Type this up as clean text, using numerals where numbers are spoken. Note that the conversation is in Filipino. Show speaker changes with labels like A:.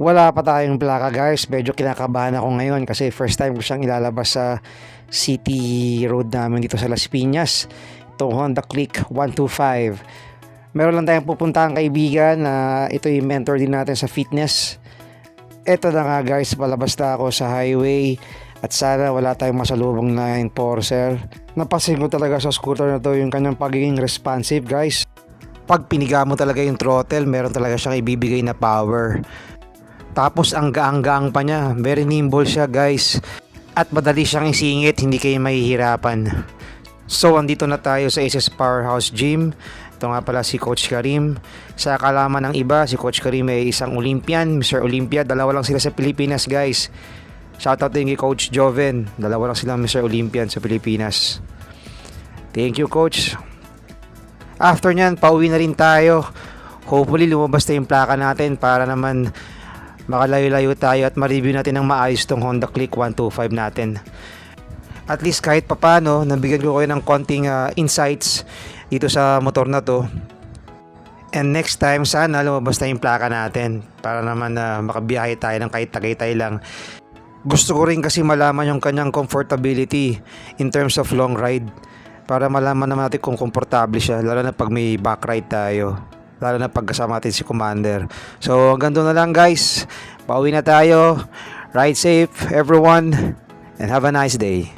A: Wala pa tayong plaka guys, medyo kinakabahan ako ngayon kasi first time ko siyang ilalabas sa city road namin dito sa Las Piñas. Itong Honda Click 125. Meron lang tayong pupuntahang kaibigan na ito yung mentor din natin sa fitness. Ito na nga guys, palabas na ako sa highway at sana wala tayong masalubong na enforcer. Napansin ko talaga sa scooter na to yung kanyang pagiging responsive guys. Pag piniga mo talaga yung throttle, meron talaga siyang ibibigay na power. Tapos ang gaang-gaang pa niya, very nimble siya guys. At madali siyang isingit, hindi kayo mahihirapan. So andito na tayo sa SS Powerhouse Gym. Ito nga pala si Coach Karim. Sa kalaman ng iba, si Coach Karim ay isang Olympian, Mr. Olympia. Dalawa lang sila sa Pilipinas guys. Shoutout din kay Coach Joven. Dalawa lang silang Mr. Olympian sa Pilipinas. Thank you Coach. After nyan, pauwi na rin tayo. Hopefully lumabas na yung plaka natin para naman makalayo-layo tayo at ma-review natin ng maayos tong Honda Click 125 natin. At least kahit papano, nabigyan ko kayo ng konting insights dito sa motor na to. And next time, sana lumabas na yung plaka natin para naman makabiyahe tayo ng kahit Tagaytay lang. Gusto ko rin kasi malaman yung kanyang comfortability in terms of long ride para malaman naman natin kung komportable siya, lalo na pag may back ride tayo, lalo na pag kasama natin si Commander. So hanggang doon na lang guys, pauwi na tayo. Ride safe everyone and have a nice day.